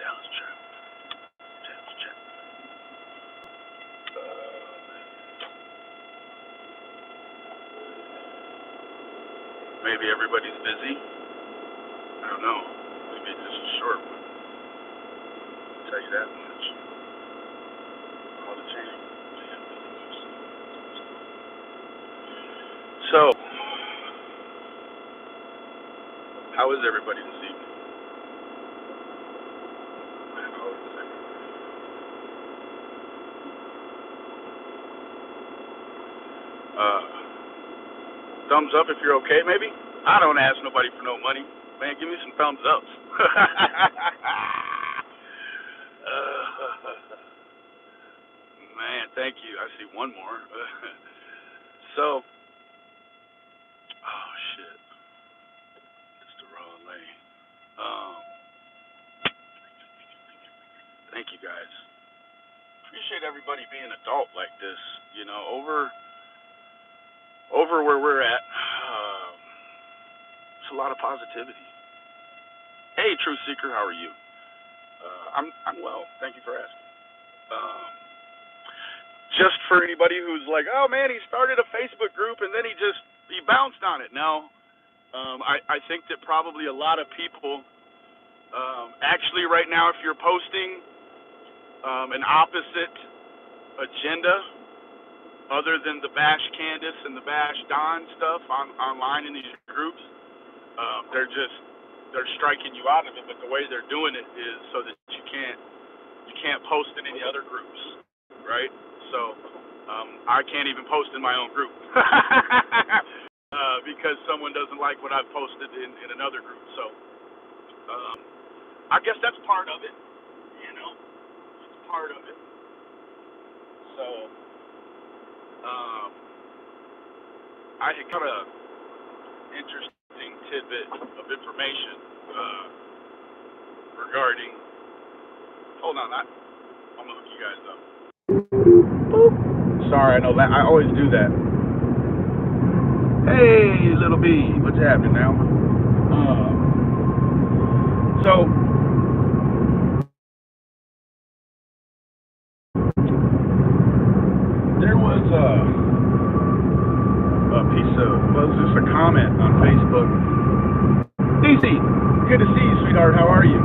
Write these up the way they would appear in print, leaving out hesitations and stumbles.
Dallas trip. Maybe everybody's busy. I don't know. Maybe it's just a short one. I'll tell you that much. All the change. So, how is everybody this evening? Thumbs up if you're okay, maybe? I don't ask nobody for no money. Man, give me some thumbs ups. Man, thank you. I see one more. So, oh shit. That's the wrong lane. Thank you guys. Appreciate everybody being adult like this. You know, over where we're at. It's a lot of positivity. Hey, Truth Seeker, how are you? I'm well. Thank you for asking. Just for anybody who's like, oh man, he started a Facebook group and then he bounced on it. No, I think that probably a lot of people, actually right now, if you're posting an opposite agenda other than the Bash Candace and the Bash Don stuff online in these groups, they're striking you out of it. But the way they're doing it is so that you can't post in any other groups, right? So I can't even post in my own group because someone doesn't like what I've posted in another group. So I guess that's part of it, you know. It's part of it. So I had got a interesting tidbit of information regarding. Hold on, I'm gonna hook you guys up. Boop. Sorry, I know that I always do that. Hey, little B, what's happening now? So there was a piece of, well, it was just a comment on Facebook. DC, good to see you, sweetheart. How are you?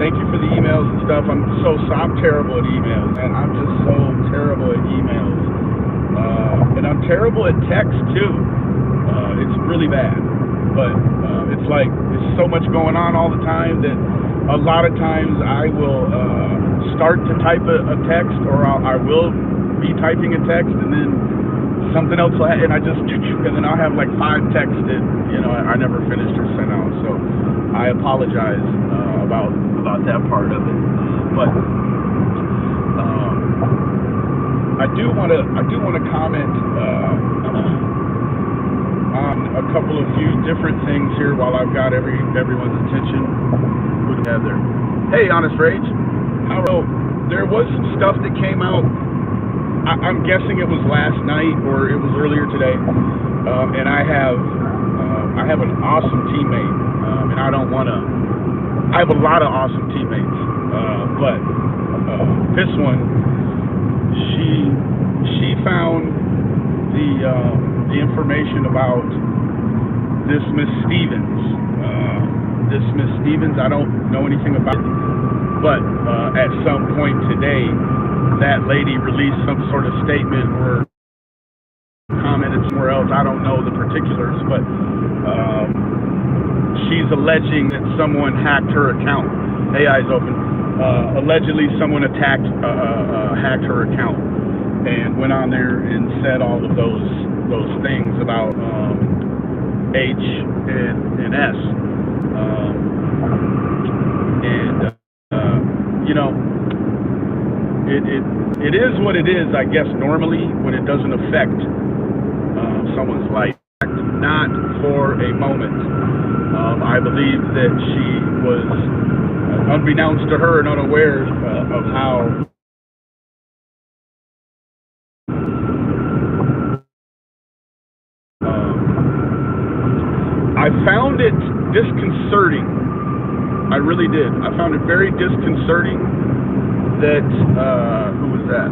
Thank you for the emails and stuff. I'm terrible at emails, and I'm just so terrible at emails. And I'm terrible at text too. It's really bad. But it's like there's so much going on all the time that a lot of times I will start to type a text, or I will be typing a text, and then something else will and then I'll have like 5 texts that, you know, I never finished or sent out. So I apologize about that part of it. But I do want to comment on a couple of few different things here while I've got everyone's attention. Who do we have there? Hey, Honest Rage. There was some stuff that came out. I'm guessing it was last night or it was earlier today. And I have an awesome teammate, and I don't want to. I have a lot of awesome teammates, but this one, she found the information about this Miss Stevens. This Miss Stevens, I don't know anything about it, but at some point today, that lady released some sort of statement or commented somewhere else. I don't know the particulars, but she's alleging that someone hacked her account. AI's open. Allegedly, someone hacked her account and went on there and said all of those things about H and S. You know, it is what it is, I guess, normally when it doesn't affect someone's life. Not for a moment. I believe that she was unbeknownst to her and unaware of how I found it disconcerting. I really did. I found it very disconcerting that, who was that?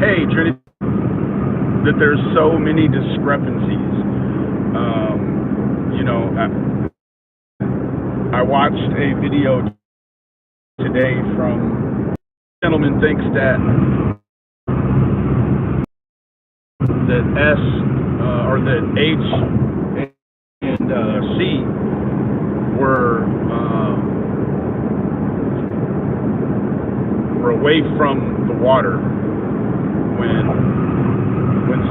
Hey, Trinity, that there's so many discrepancies. You know, I watched a video today from a gentleman thinks that S or that H and C were away from the water when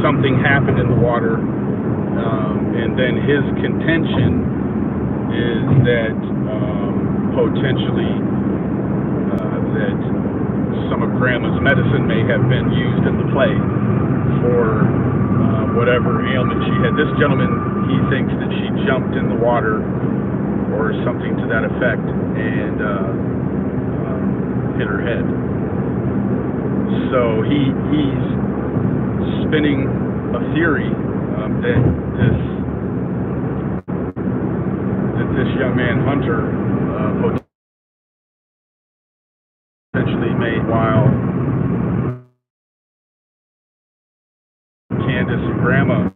something happened in the water, and then his contention is that potentially that some of Grandma's medicine may have been used in the play for whatever ailment she had. This gentleman, he thinks that she jumped in the water or something to that effect and hit her head. So he's spinning a theory that this young man Hunter potentially made while Candace and Grandma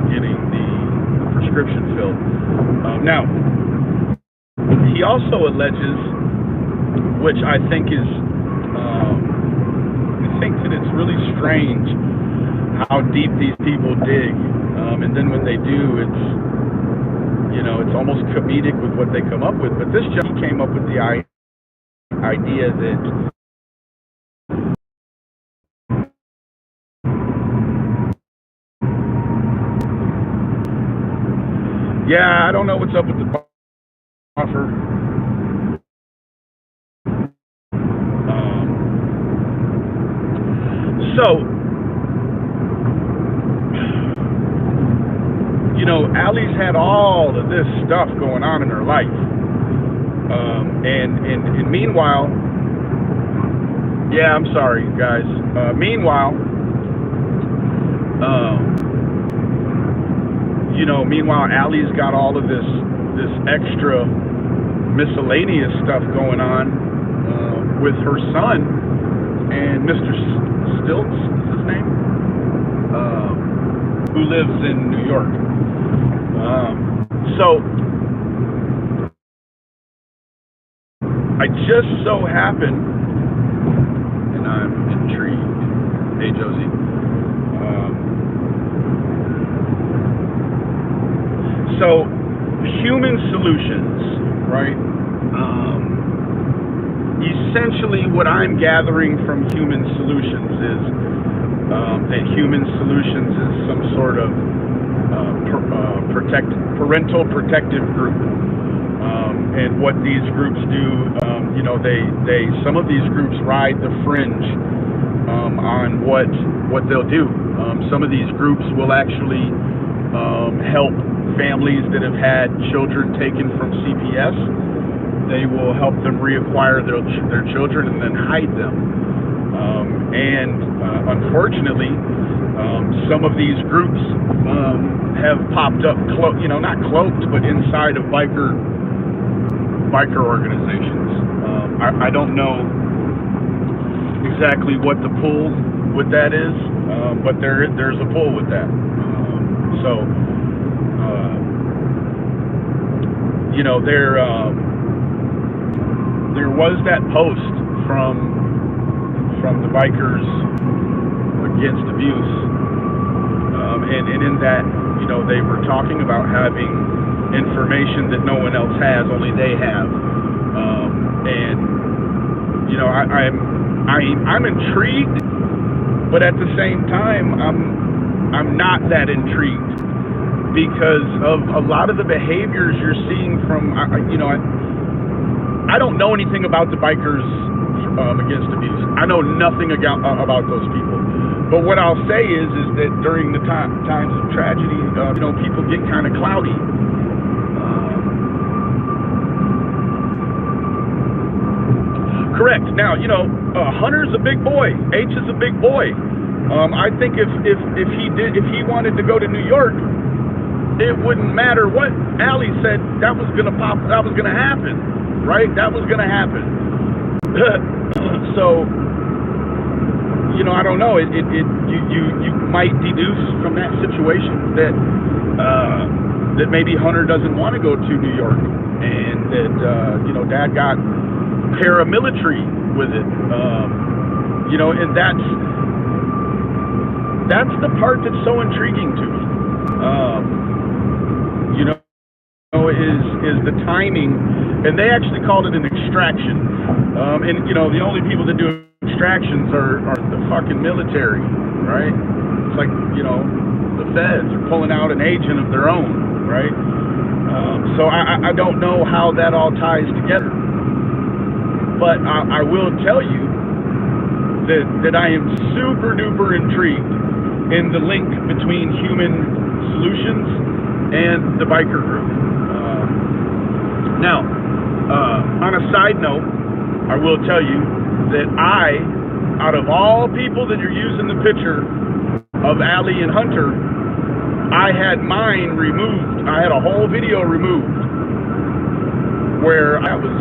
getting the prescription filled. Now, he also alleges, which I think is, I think that it's really strange how deep these people dig, and then when they do, it's, you know, it's almost comedic with what they come up with. But this gentleman came up with the idea that yeah, I don't know what's up with the buffer. So, you know, Allie's had all of this stuff going on in her life, and meanwhile, yeah, I'm sorry, guys. Meanwhile, you know, Allie's got all of this extra miscellaneous stuff going on with her son and Mr. Stilts is his name, who lives in New York. So I just so happen, and I'm intrigued. Hey, Josie. So human solutions, right? Essentially, what I'm gathering from human solutions is that human solutions is some sort of parental protective group, and what these groups do, you know, they some of these groups ride the fringe on what they'll do. Some of these groups will actually help families that have had children taken from CPS. They will help them reacquire their children and then hide them. Unfortunately, some of these groups have popped up, you know, not cloaked, but inside of biker organizations. I don't know exactly what the pull with that is, but there's a pull with that. You know, there was that post from the bikers against abuse, and in that, you know, they were talking about having information that no one else has, only they have, and you know, I'm intrigued, but at the same time, I'm not that intrigued because of a lot of the behaviors you're seeing from, you know, I don't know anything about the bikers against abuse. I know nothing about those people. But what I'll say is that during the times of tragedy, you know, people get kind of cloudy. Correct. Now, you know, Hunter's a big boy. H is a big boy. I think if he wanted to go to New York, it wouldn't matter what Allie said. That was gonna happen, right? That was gonna happen. So, I don't know. You might deduce from that situation that maybe Hunter doesn't want to go to New York, and that Dad got paramilitary with it. And that's the part that's so intriguing to me. Is the timing, and they actually called it an extraction. And the only people that do extractions are the fucking military, right? It's like the feds are pulling out an agent of their own, right? So I don't know how that all ties together, but I will tell you that I am super duper intrigued in the link between Human Solutions and the biker group. Now, on a side note, I will tell you that out of all people that are using the picture of Allie and Hunter, I had mine removed. I had a whole video removed where I was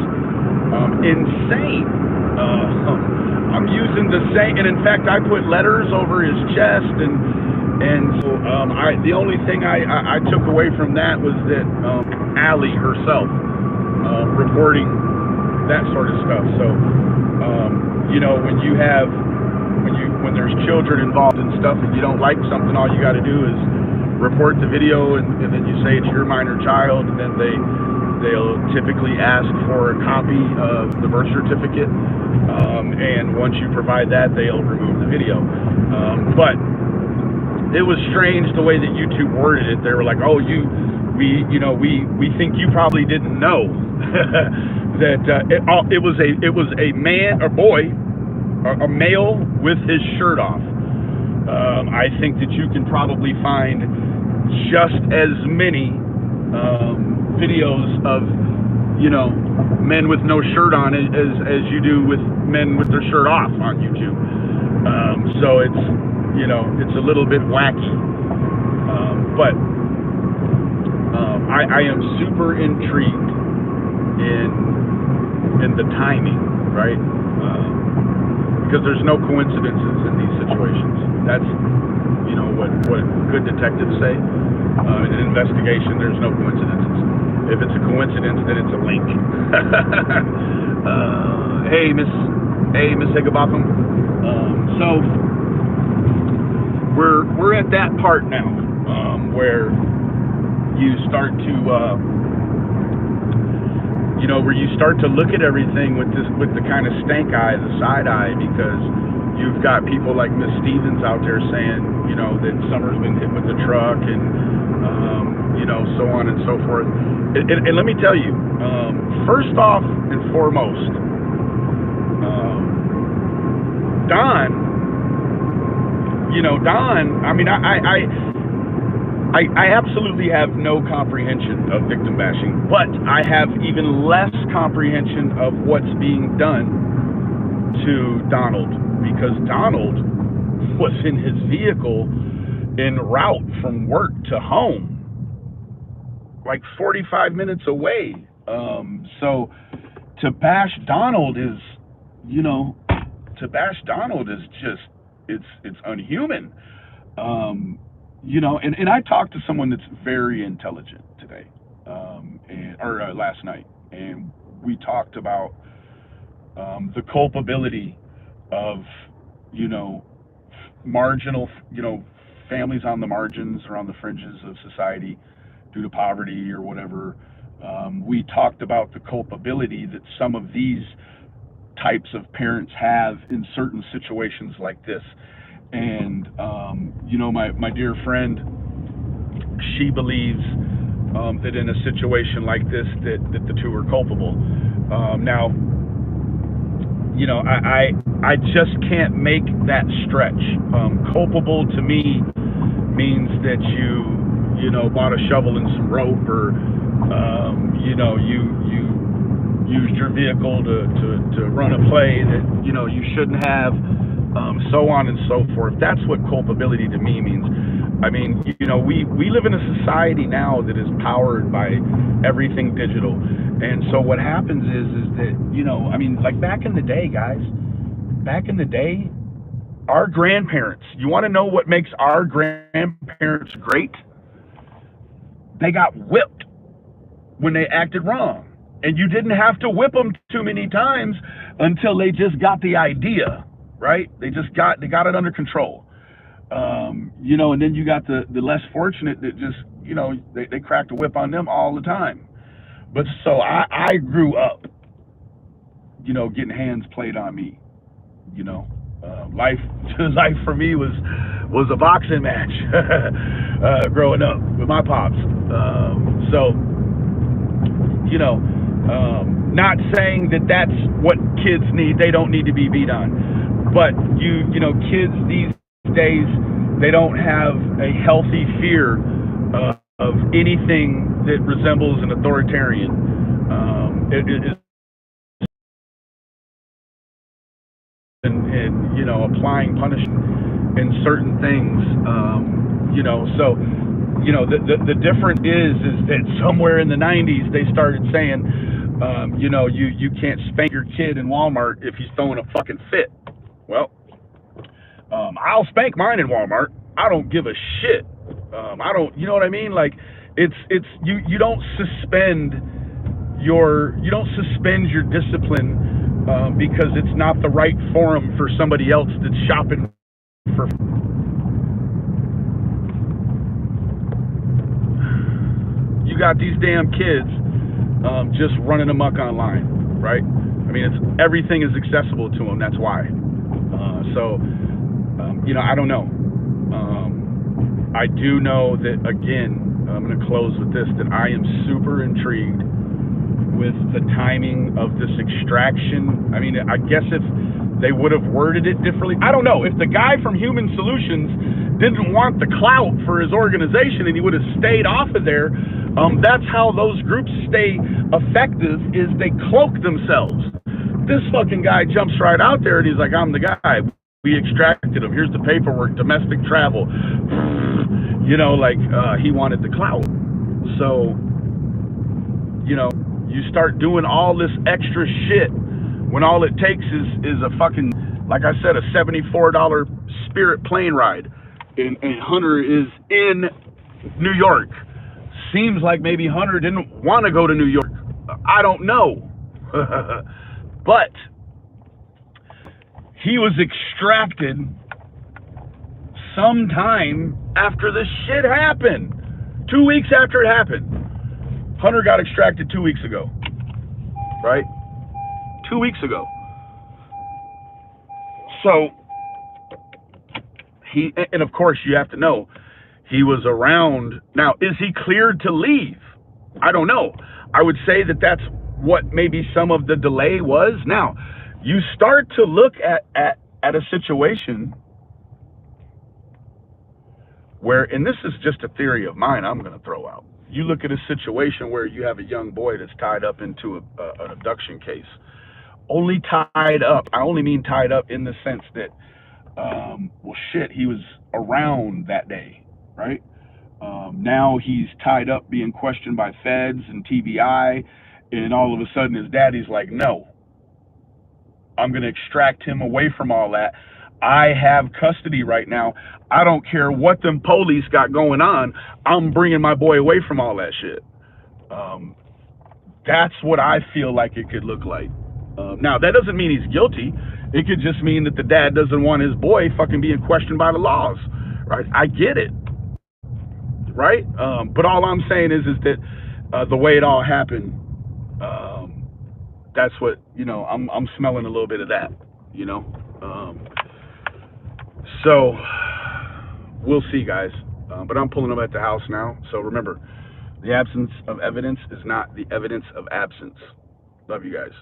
insane. I'm using the same, and in fact, I put letters over his chest, and so the only thing I took away from that was that Allie herself reporting that sort of stuff. So when there's children involved in stuff and you don't like something, all you got to do is report the video, and then you say it's your minor child, and then they'll typically ask for a copy of the birth certificate, and once you provide that, they'll remove the video. But it was strange the way that YouTube worded it. They were like, "Oh, we think you probably didn't know that it was a man or boy, a male with his shirt off." I think that you can probably find just as many videos of men with no shirt on as you do with men with their shirt off on YouTube. So it's a little bit wacky, but I am super intrigued in the timing, right? Because there's no coincidences in these situations. That's what good detectives say. In an investigation, there's no coincidences. If it's a coincidence, then it's a link. Hey, Miss Higginbotham. So we're at that part now, where you start to where you start to look at everything with the kind of stank eye, the side eye, because you've got people like Miss Stevens out there saying that Summer's been hit with the truck, and so on and so forth. And let me tell you, first off and foremost, Don. I mean, I absolutely have no comprehension of victim bashing, but I have even less comprehension of what's being done to Donald, because Donald was in his vehicle en route from work to home, like 45 minutes away. So to bash Donald is just, it's unhuman. And I talked to someone that's very intelligent today, or last night, and we talked about the culpability of marginal, families on the margins or on the fringes of society due to poverty or whatever. We talked about the culpability that some of these types of parents have in certain situations like this. And my dear friend, she believes that in a situation like this that the two are culpable. Now, I just can't make that stretch. Culpable to me means that you bought a shovel and some rope, or you used your vehicle to run a play that you shouldn't have. so on and so forth. That's what culpability to me means. I mean, we live in a society now that is powered by everything digital. And so what happens is that, I mean, like back in the day, guys, back in the day, our grandparents, you want to know what makes our grandparents great? They got whipped when they acted wrong. And you didn't have to whip them too many times until they just got the idea, right? They got it under control. And then you got the less fortunate that just, they cracked a whip on them all the time. But so I grew up, getting hands played on me, life for me was a boxing match, growing up with my pops. Not saying that that's what kids need. They don't need to be beat on. But kids these days, they don't have a healthy fear of anything that resembles an authoritarian. Applying punishment in certain things. The difference is that somewhere in the 90s they started saying, you can't spank your kid in Walmart if he's throwing a fucking fit. Well, I'll spank mine in Walmart. I don't give a shit. I don't, you know what I mean? Like, you don't suspend your discipline because it's not the right forum for somebody else that's shopping for. You got these damn kids just running amok online, right? I mean, everything is accessible to them. That's why. I don't know. I do know that, again, I'm going to close with this, that I am super intrigued with the timing of this extraction. I mean, I guess if they would have worded it differently, I don't know. If the guy from Human Solutions didn't want the clout for his organization and he would have stayed off of there, that's how those groups stay effective, is they cloak themselves. This fucking guy jumps right out there and he's like, I'm the guy. We extracted him. Here's the paperwork, domestic travel. He wanted the clout. So, you start doing all this extra shit when all it takes is a fucking, like I said, a $74 Spirit plane ride. And Hunter is in New York. Seems like maybe Hunter didn't want to go to New York. I don't know. But he was extracted sometime after this shit happened. 2 weeks after it happened. Hunter got extracted 2 weeks ago. Right? 2 weeks ago. So, and of course you have to know, he was around. Now, is he cleared to leave? I don't know. I would say that that's what maybe some of the delay was. Now, you start to look at a situation where, and this is just a theory of mine I'm going to throw out. You look at a situation where you have a young boy that's tied up into an abduction case. Only tied up. I only mean tied up in the sense that, he was around that day, right? Now he's tied up being questioned by feds and TBI, and all of a sudden his daddy's like, no, I'm going to extract him away from all that. I have custody right now. I don't care what them police got going on. I'm bringing my boy away from all that shit. That's what I feel like it could look like. Now, that doesn't mean he's guilty. It could just mean that the dad doesn't want his boy fucking being questioned by the laws, right? I get it, right? But all I'm saying is that the way it all happened, that's what, I'm smelling a little bit of that, So, we'll see, guys. But I'm pulling up at the house now. So remember, the absence of evidence is not the evidence of absence. Love you guys.